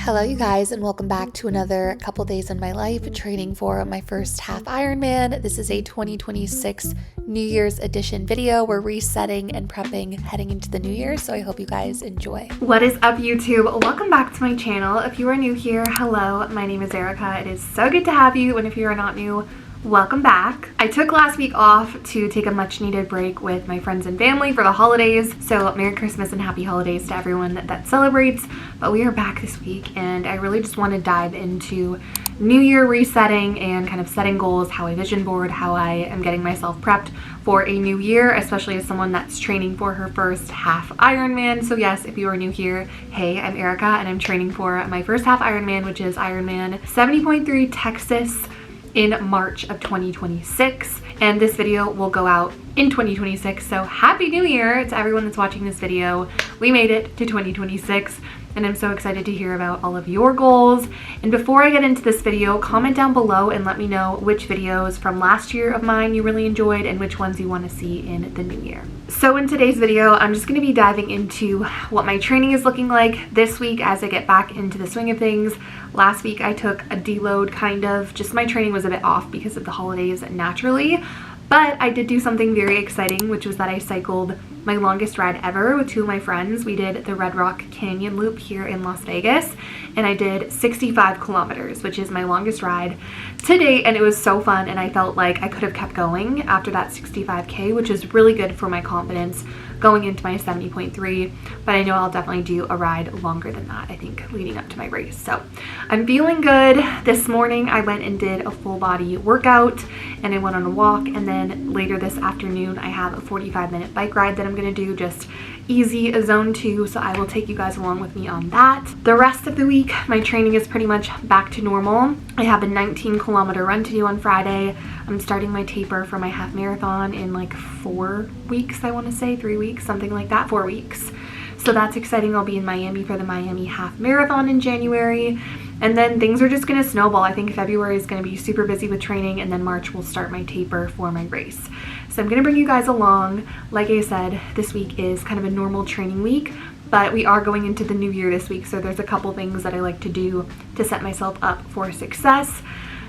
Hello you guys, and welcome back to another couple days in my life training for my first half Ironman. This is a 2026 New Year's edition video. We're resetting and prepping heading into the new year, so I hope you guys enjoy. What is up, YouTube? Welcome back to my channel. If you are new here, hello, my name is Erica. It is so good to have you, and if you are not new, welcome back. I took last week off to take a much needed break with my friends and family for the holidays. So Merry Christmas and Happy Holidays to everyone that celebrates. But we are back this week and I really just want to dive into New Year resetting and kind of setting goals, how I vision board, how I am getting myself prepped for a new year, especially as someone that's training for her first half Ironman. So yes, if you are new here, hey, I'm Erica and I'm training for my first half Ironman, which is Ironman 70.3 Texas in March of 2026, and this video will go out in 2026. So Happy New Year to everyone that's watching this video. We made it to 2026 and I'm so excited to hear about all of your goals. And before I get into this video, comment down below and let me know which videos from last year of mine you really enjoyed and which ones you want to see in the new year. So in today's video, I'm just going to be diving into what my training is looking like this week as I get back into the swing of things. Last week I took a deload, kind of, just my training was a bit off because of the holidays naturally. But I did do something very exciting, which was that I cycled my longest ride ever with two of my friends. We did the Red Rock Canyon Loop here in Las Vegas, and I did 65 kilometers, which is my longest ride to date, and it was so fun, and I felt like I could have kept going after that 65K, which is really good for my confidence going into my 70.3, but I know I'll definitely do a ride longer than that, I think, leading up to my race. So I'm feeling good. This morning I went and did a full body workout and I went on a walk, and then later this afternoon I have a 45-minute bike ride that I'm gonna do, just easy, a zone 2, so I will take you guys along with me on that. The rest of the week my training is pretty much back to normal. I have a 19-kilometer run to do on Friday. I'm starting my taper for my half marathon in like 4 weeks, I want to say 3 weeks, something like that, 4 weeks. So that's exciting. I'll be in Miami for the Miami half marathon in January, and then things are just going to snowball. I think February is going to be super busy with training, and then March will start my taper for my race. So I'm going to bring you guys along. Like I said, this week is kind of a normal training week, but we are going into the new year this week, so there's a couple things that I like to do to set myself up for success.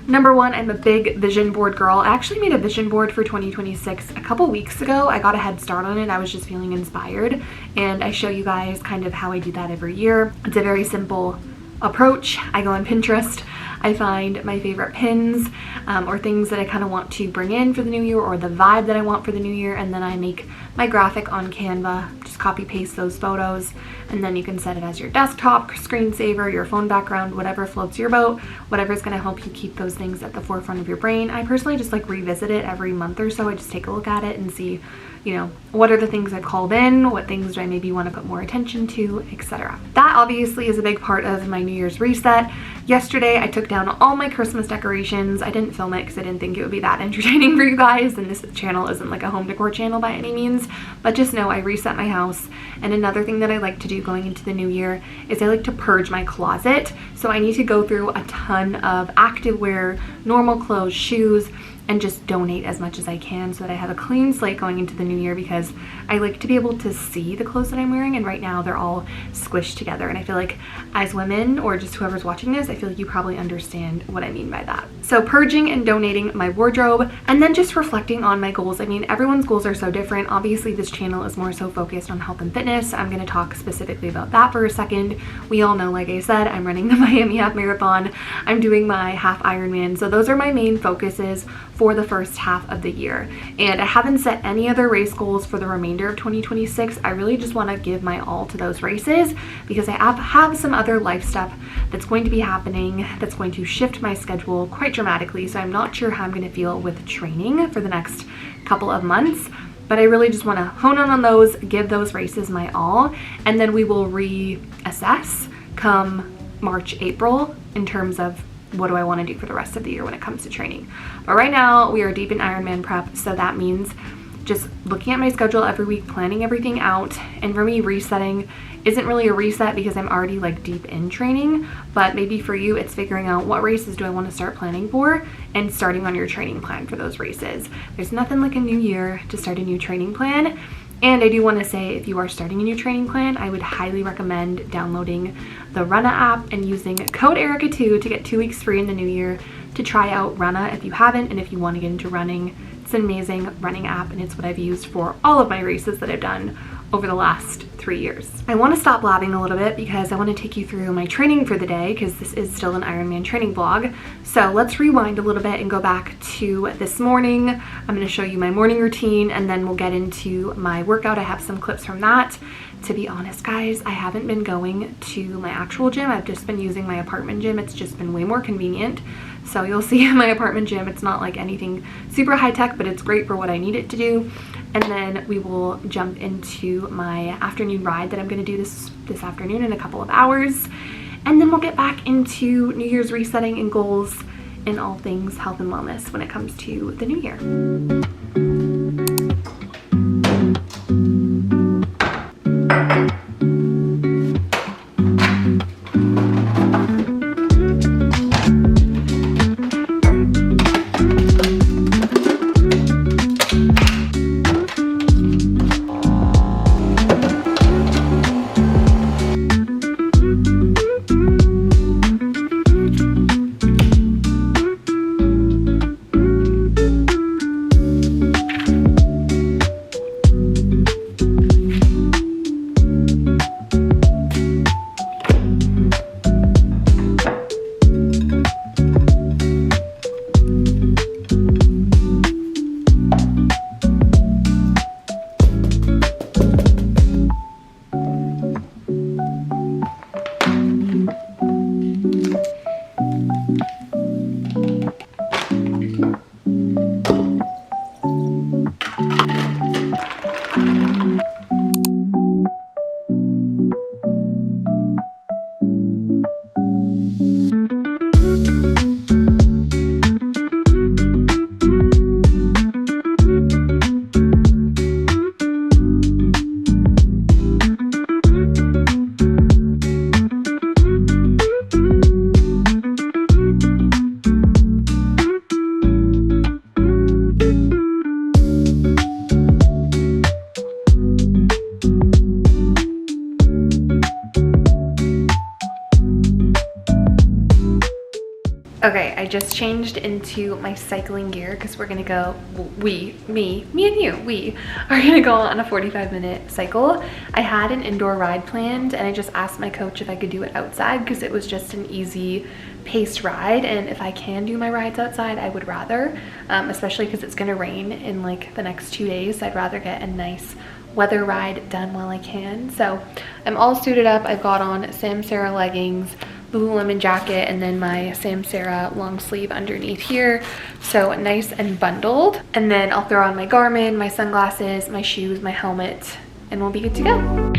Number one, I'm a big vision board girl. I actually made a vision board for 2026 a couple weeks ago. I got a head start on it. I was just feeling inspired, and I show you guys kind of how I do that every year. It's a very simple approach. I go on Pinterest. I find my favorite pins or things that I kind of want to bring in for the new year, or the vibe that I want for the new year, and then I make my graphic on Canva. Just copy paste those photos, and then you can set it as your desktop screensaver, your phone background, whatever floats your boat, whatever is going to help you keep those things at the forefront of your brain. I personally just like revisit it every month or so. I just take a look at it and see, you know, what are the things I've called in, what things do I maybe want to put more attention to, etc. That obviously is a big part of my New Year's reset. Yesterday I took down all my Christmas decorations. I didn't film it because I didn't think it would be that entertaining for you guys, and this channel isn't like a home decor channel by any means, but just know I reset my house. And another thing that I like to do going into the new year is I like to purge my closet. So I need to go through a ton of activewear, normal clothes, shoes, and just donate as much as I can so that I have a clean slate going into the new year, because I like to be able to see the clothes that I'm wearing, and right now they're all squished together, and I feel like as women, or just whoever's watching this, I feel like you probably understand what I mean by that. So purging and donating my wardrobe, and then just reflecting on my goals. I mean, everyone's goals are so different. Obviously this channel is more so focused on health and fitness. I'm going to talk specifically about that for a second. We all know, like I said, I'm running the Miami half marathon. I'm doing my half Ironman. So those are my main focuses for the first half of the year, and I haven't set any other race goals for the remainder of 2026. I really just want to give my all to those races because I have some other life stuff that's going to be happening that's going to shift my schedule quite dramatically, so I'm not sure how I'm going to feel with training for the next couple of months, but I really just want to hone in on those, give those races my all, and then we will reassess come March, April in terms of what do I want to do for the rest of the year when it comes to training. But right now we are deep in Ironman prep, so that means just looking at my schedule every week, planning everything out. And for me, resetting isn't really a reset because I'm already like deep in training, but maybe for you it's figuring out what races do I want to start planning for and starting on your training plan for those races. There's nothing like a new year to start a new training plan. And I do want to say, if you are starting a new training plan, I would highly recommend downloading the Runna app and using code Erica2 to get 2 weeks free in the new year to try out Runna if you haven't, and if you want to get into running. It's an amazing running app, and it's what I've used for all of my races that I've done over the last 3 years. I want to stop blabbing a little bit because I want to take you through my training for the day, because this is still an Ironman training vlog. So let's rewind a little bit and go back to this morning. I'm going to show you my morning routine, and then we'll get into my workout. I have some clips from that. To be honest, guys, I haven't been going to my actual gym. I've just been using my apartment gym. It's just been way more convenient. So you'll see in my apartment gym, it's not like anything super high tech, but it's great for what I need it to do. And then we will jump into my afternoon ride that I'm going to do this afternoon in a couple of hours. And then we'll get back into New Year's resetting and goals and all things health and wellness when it comes to the new year. Okay, I just changed into my cycling gear because we're gonna go, me and you, we are gonna go on a 45-minute cycle. I had an indoor ride planned, and I just asked my coach if I could do it outside because it was just an easy paced ride, and if I can do my rides outside, I would rather, especially because it's gonna rain in like the next 2 days. I'd rather get a nice weather ride done while I can. So I'm all suited up. I've got on Sam Sarah leggings, Lululemon jacket, and then my Sam Sarah long sleeve underneath here. So nice and bundled. And then I'll throw on my Garmin, my sunglasses, my shoes, my helmet, and we'll be good to go.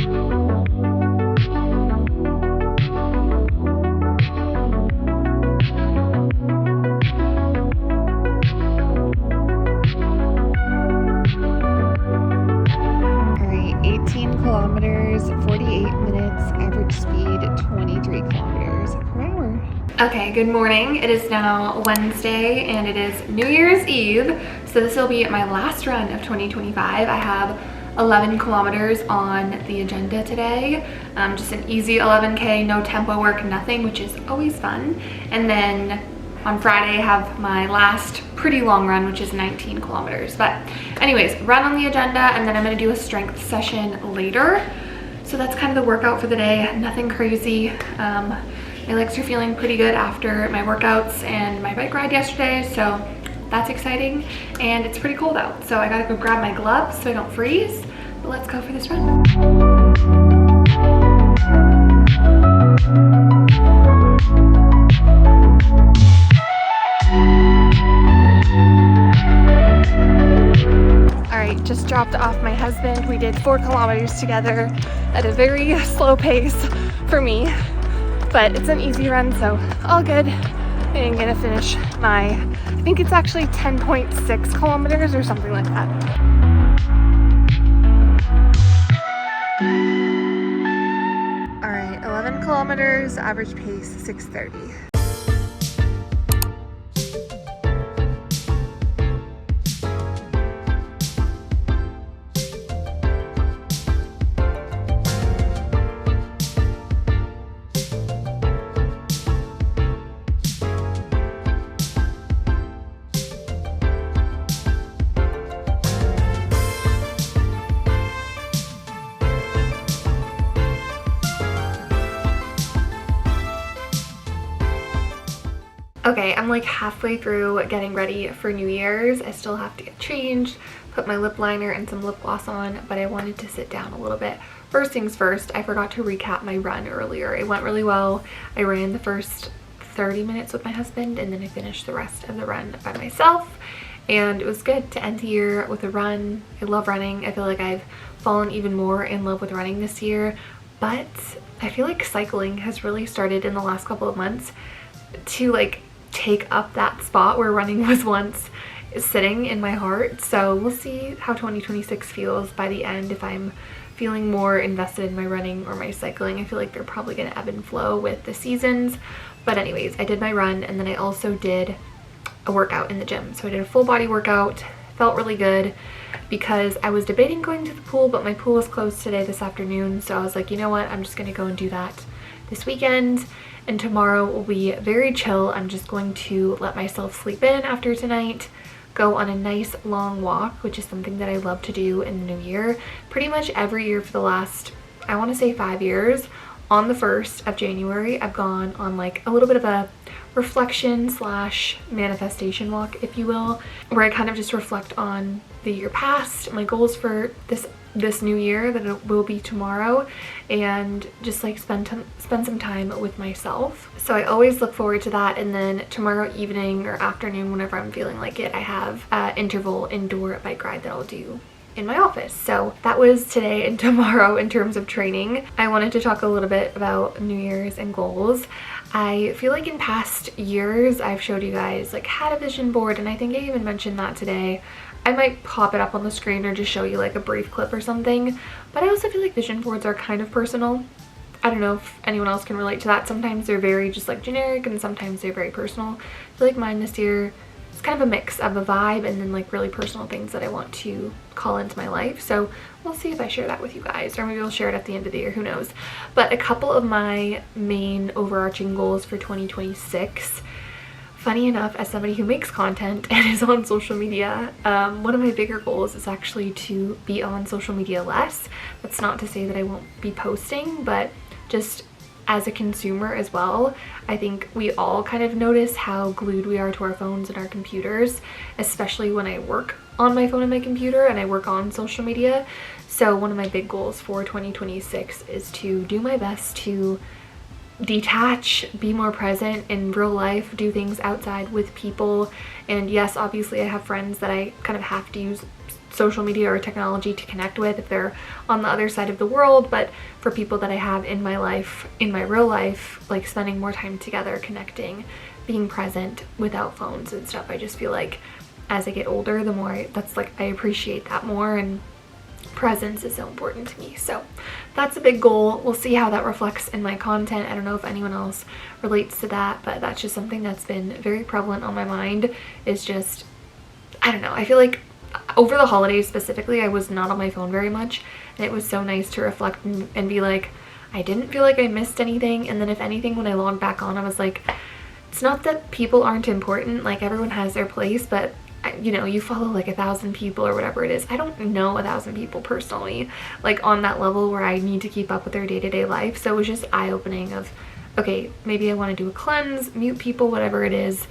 Kilometers, 48 minutes, average speed 23 kilometers per hour. Okay, good morning. It is now Wednesday and it is New Year's Eve. So this will be my last run of 2025. I have 11 kilometers on the agenda today. Just an easy 11K, no tempo work, nothing, which is always fun. And then on Friday I have my last pretty long run, which is 19 kilometers. But anyways, run on the agenda, and then I'm gonna do a strength session later. So that's kind of the workout for the day, nothing crazy. My legs are feeling pretty good after my workouts and my bike ride yesterday, so that's exciting. And it's pretty cold out, so I gotta go grab my gloves so I don't freeze. But let's go for this run. Just dropped off my husband. We did 4 kilometers together at a very slow pace for me, but it's an easy run, so all good. I'm gonna finish my, I think it's actually 10.6 kilometers or something like that. All right, 11 kilometers, average pace 6:30. Okay, I'm like halfway through getting ready for New Year's. I still have to get changed, put my lip liner and some lip gloss on, but I wanted to sit down a little bit. First things first, I forgot to recap my run earlier. It went really well. I ran the first 30 minutes with my husband, and then I finished the rest of the run by myself, and it was good to end the year with a run. I love running. I feel like I've fallen even more in love with running this year, but I feel like cycling has really started in the last couple of months to like take up that spot where running was once sitting in my heart. So we'll see how 2026 feels by the end, if I'm feeling more invested in my running or my cycling. I feel like they're probably going to ebb and flow with the seasons. But anyways, I did my run, and then I also did a workout in the gym. So I did a full body workout. Felt really good because I was debating going to the pool, but my pool was closed today this afternoon. So I was like, you know what, I'm just going to go and do that this weekend. And tomorrow will be very chill. I'm just going to let myself sleep in after tonight, go on a nice long walk, which is something that I love to do in the new year. Pretty much every year for the last, I want to say 5 years, on the 1st of January, I've gone on like a little bit of a reflection / manifestation walk, if you will, where I kind of just reflect on the year past, my goals for this new year that it will be tomorrow, and just like spend some time with myself. So I always look forward to that. And then tomorrow evening or afternoon, whenever I'm feeling like it, I have an interval indoor bike ride that I'll do in my office. So that was today and tomorrow in terms of training. I wanted to talk a little bit about New Year's and goals. I feel like in past years I've showed you guys like had a vision board, and I think I even mentioned that today. I might pop it up on the screen or just show you like a brief clip or something, but I also feel like vision boards are kind of personal. I don't know if anyone else can relate to that. Sometimes they're very just like generic, and sometimes they're very personal. I feel like mine this year is kind of a mix of a vibe and then like really personal things that I want to call into my life. So we'll see if I share that with you guys, or maybe I'll share it at the end of the year, who knows. But a couple of my main overarching goals for 2026, funny enough, as somebody who makes content and is on social media, one of my bigger goals is actually to be on social media less. That's not to say that I won't be posting, but just as a consumer as well. I think we all kind of notice how glued we are to our phones and our computers, especially when I work on my phone and my computer and I work on social media. So one of my big goals for 2026 is to do my best to detach, be more present in real life, do things outside with people. And yes, obviously I have friends that I kind of have to use social media or technology to connect with if they're on the other side of the world, but for people that I have in my life, in my real life, like spending more time together, connecting, being present without phones and stuff, I just feel like as I get older, the more I appreciate that more, and presence is so important to me. So that's a big goal. We'll see how that reflects in my content. I don't know if anyone else relates to that, but that's just something that's been very prevalent on my mind, is just, I don't know, I feel like over the holidays specifically, I was not on my phone very much, and it was so nice to reflect and be like, I didn't feel like I missed anything. And then if anything, when I logged back on, I was like, it's not that people aren't important, like everyone has their place, but you know, you follow like 1,000 people or whatever it is. I don't know 1,000 people personally, like on that level where I need to keep up with their day-to-day life. So it was just eye-opening of, okay, maybe I want to do a cleanse, mute people, whatever it is,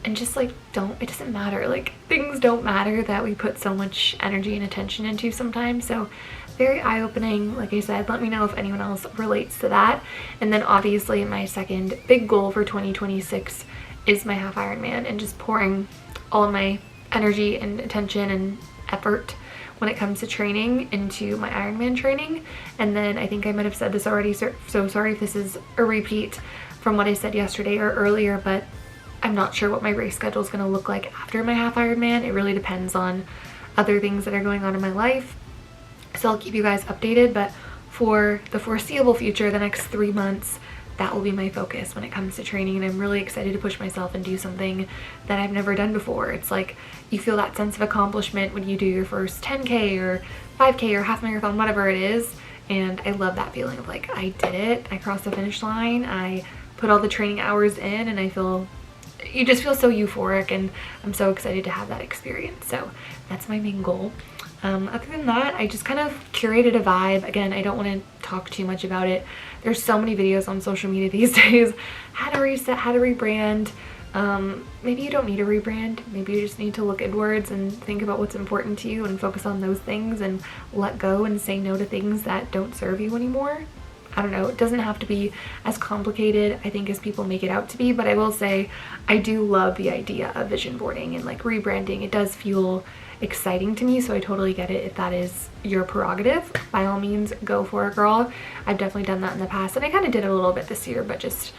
and just like it doesn't matter, like things don't matter that we put so much energy and attention into sometimes. So very eye-opening. Like I said, let me know if anyone else relates to that. And then obviously my second big goal for 2026 is my half Ironman, and just pouring all of my energy and attention and effort when it comes to training into my Ironman training. And then I think I might have said this already, so sorry if this is a repeat from what I said yesterday or earlier, but I'm not sure what my race schedule is going to look like after my half Ironman. It really depends on other things that are going on in my life. So I'll keep you guys updated, but for the foreseeable future, the next 3 months, that will be my focus when it comes to training. And I'm really excited to push myself and do something that I've never done before. It's like you feel that sense of accomplishment when you do your first 10K or 5K or half marathon, whatever it is. And I love that feeling of like, I did it, I crossed the finish line, I put all the training hours in, and you just feel so euphoric, and I'm so excited to have that experience. So that's my main goal. Other than that, I just kind of curated a vibe. Again, I don't want to talk too much about it. There's so many videos on social media these days. How to reset, how to rebrand, maybe you don't need a rebrand. Maybe you just need to look inwards and think about what's important to you and focus on those things and let go and say no to things that don't serve you anymore. I don't know, it doesn't have to be as complicated, I think, as people make it out to be, but I will say I do love the idea of vision boarding and like rebranding. It does feel exciting to me, so I totally get it. If that is your prerogative, by all means, go for it, girl. I've definitely done that in the past, and I kind of did it a little bit this year, but just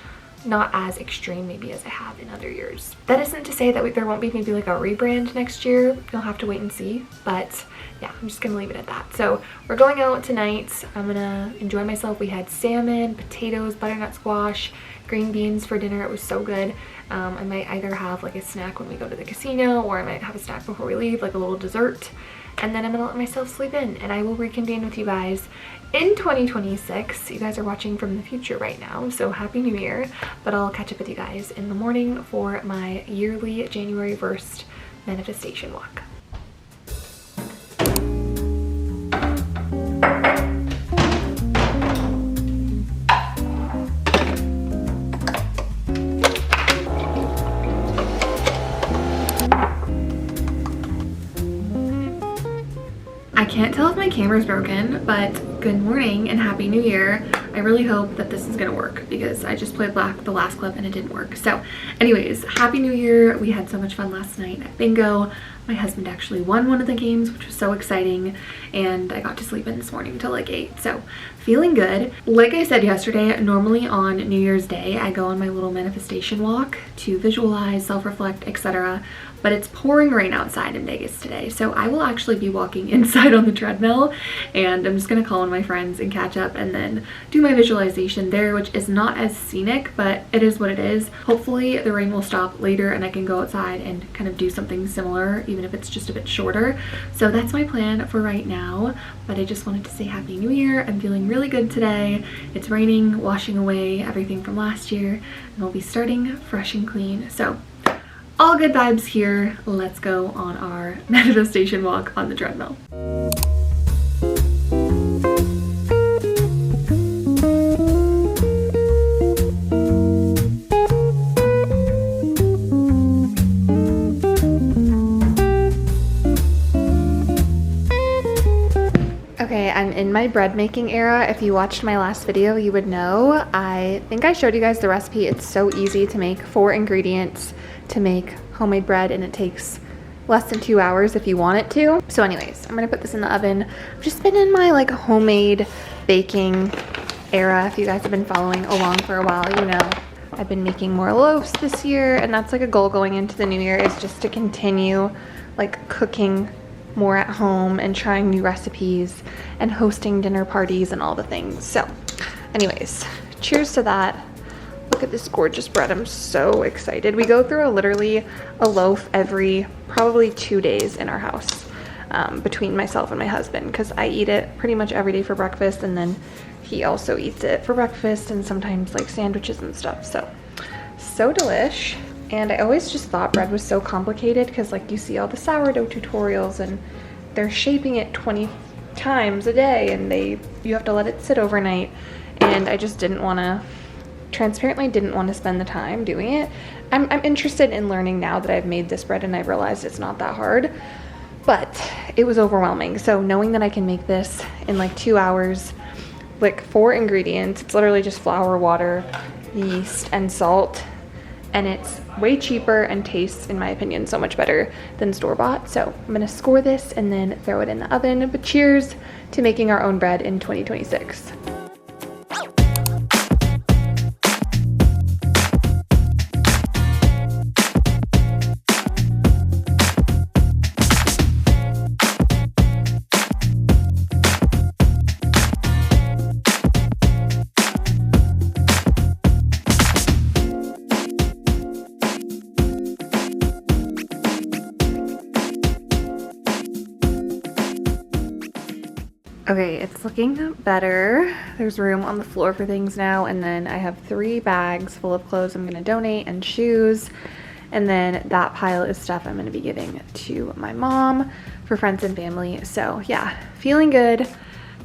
not as extreme maybe as I have in other years. That isn't to say that there won't be maybe like a rebrand next year. You'll have to wait and see, but yeah, I'm just gonna leave it at that. So we're going out tonight. I'm gonna enjoy myself. We had salmon, potatoes, butternut squash, green beans for dinner. It was so good. I might either have like a snack when we go to the casino, or I might have a snack before we leave, like a little dessert, and then I'm gonna let myself sleep in, and I will reconvene with you guys in 2026. You guys are watching from the future right now, so happy new year, but I'll catch up with you guys in the morning for my yearly January 1st manifestation walk. I can't tell if my camera's broken, but good morning and happy new year. I really hope that this is gonna work because I just played back the last clip and it didn't work. So anyways, happy new year. We had so much fun last night at bingo. My husband actually won one of the games, which was so exciting, and I got to sleep in this morning till like 8, so feeling good. Like I said yesterday, normally on New Year's Day I go on my little manifestation walk to visualize, self-reflect, etc., but it's pouring rain outside in Vegas today, so I will actually be walking inside on the treadmill, and I'm just gonna call on my friends and catch up and then do my visualization there, which is not as scenic, but it is what it is. Hopefully the rain will stop later and I can go outside and kind of do something similar, even if it's just a bit shorter. So that's my plan for right now, but I just wanted to say happy new year. I'm feeling really good today. It's raining, washing away everything from last year, and we'll be starting fresh and clean. So all good vibes here. Let's go on our manifestation walk on the treadmill. Okay, I'm in my bread making era. If you watched my last video, you would know. I think I showed you guys the recipe. It's so easy to make. 4 ingredients to make homemade bread, and it takes less than 2 hours if you want it to. So anyways, I'm gonna put this in the oven. I've just been in my like homemade baking era. If you guys have been following along for a while, you know I've been making more loaves this year, and that's like a goal going into the new year, is just to continue like cooking more at home and trying new recipes and hosting dinner parties and all the things. So anyways, cheers to that. Look at this gorgeous bread. I'm so excited. We go through literally a loaf every probably 2 days in our house, between myself and my husband, because I eat it pretty much every day for breakfast, and then he also eats it for breakfast and sometimes like sandwiches and stuff. So delish. And I always just thought bread was so complicated because like you see all the sourdough tutorials and they're shaping it 20 times a day, and you have to let it sit overnight, and I just transparently didn't want to spend the time doing it. I'm interested in learning now that I've made this bread and I've realized it's not that hard, but it was overwhelming. So knowing that I can make this in like 2 hours, like 4 ingredients, it's literally just flour, water, yeast, and salt, and it's way cheaper and tastes, in my opinion, so much better than store-bought. So I'm gonna score this and then throw it in the oven. But cheers to making our own bread in 2026. Okay, it's looking better. There's room on the floor for things now, and then I have 3 bags full of clothes I'm gonna donate and shoes, and then that pile is stuff I'm gonna be giving to my mom for friends and family. So yeah, feeling good.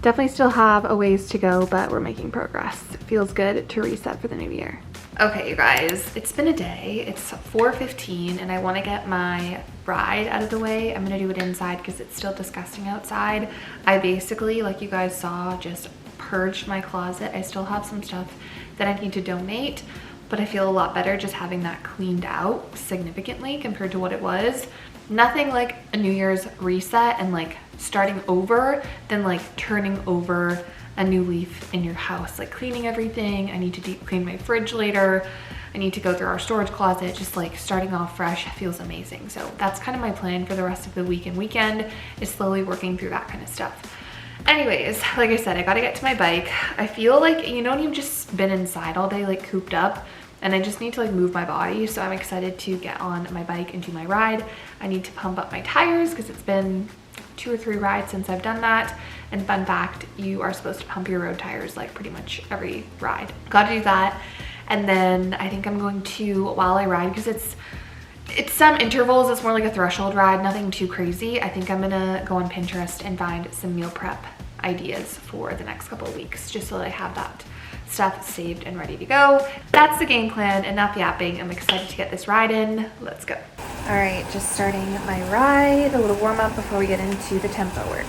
Definitely still have a ways to go, but we're making progress. It feels good to reset for the new year. Okay, you guys, it's been a day. It's 4:15 and I want to get my ride out of the way. I'm gonna do it inside because it's still disgusting outside. I basically, like you guys saw, just purged my closet. I still have some stuff that I need to donate, but I feel a lot better just having that cleaned out significantly compared to what it was. Nothing like a New Year's reset and like starting over than like turning over a new leaf in your house, like cleaning everything. I need to deep clean my fridge later. I need to go through our storage closet. Just like starting off fresh feels amazing. So that's kind of my plan for the rest of the week and weekend, is slowly working through that kind of stuff. Anyways, like I said, I gotta get to my bike. I feel like, you know, you've just been inside all day, like cooped up, and I just need to like move my body. So I'm excited to get on my bike and do my ride. I need to pump up my tires because it's been 2 or 3 rides since I've done that. And fun fact, you are supposed to pump your road tires like pretty much every ride. Gotta do that. And then I think I'm going to, while I ride, because it's some intervals, it's more like a threshold ride, nothing too crazy. I think I'm gonna go on Pinterest and find some meal prep ideas for the next couple of weeks, just so that I have that stuff saved and ready to go. That's the game plan. Enough yapping. I'm excited to get this ride in. Let's go. All right, just starting my ride, a little warm up before we get into the tempo work.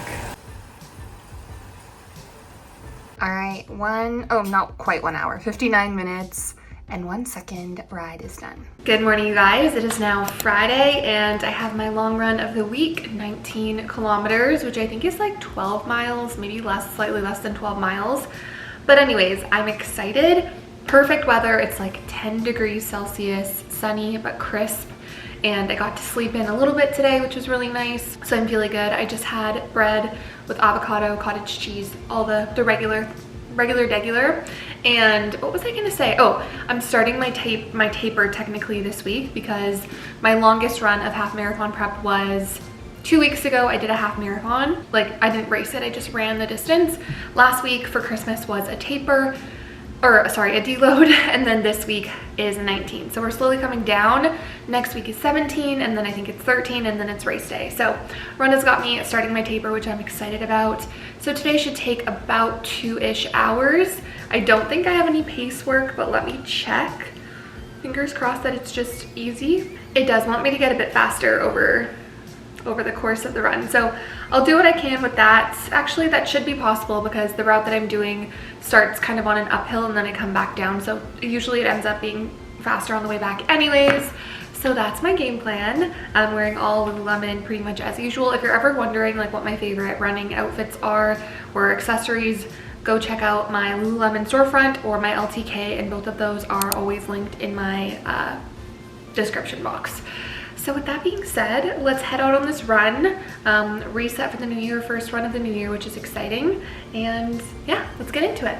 All right, not quite 1 hour, 59 minutes and 1 second ride is done. Good morning, you guys. It is now Friday and I have my long run of the week, 19 kilometers, which I think is like 12 miles, maybe less, slightly less than 12 miles. But anyways, I'm excited. Perfect weather. It's like 10 degrees Celsius, sunny but crisp. And I got to sleep in a little bit today, which was really nice. So I'm feeling good. I just had bread with avocado, cottage cheese, all the regular degular. And what was I gonna say? Oh, I'm starting my taper technically this week because my longest run of half marathon prep was 2 weeks ago. I did a half marathon. Like, I didn't race it, I just ran the distance. Last week for Christmas was a taper, or sorry, a deload, and then this week is 19. So we're slowly coming down. Next week is 17, and then I think it's 13, and then it's race day. So Rhoda's got me starting my taper, which I'm excited about. So today should take about 2-ish hours. I don't think I have any pace work, but let me check. Fingers crossed that it's just easy. It does want me to get a bit faster over the course of the run. So I'll do what I can with that. Actually, that should be possible because the route that I'm doing starts kind of on an uphill and then I come back down. So usually it ends up being faster on the way back anyways. So that's my game plan. I'm wearing all Lululemon pretty much as usual. If you're ever wondering like what my favorite running outfits are or accessories, go check out my Lululemon storefront or my LTK, and both of those are always linked in my description box. So with that being said, let's head out on this run, reset for the new year, first run of the new year, which is exciting. And yeah, let's get into it.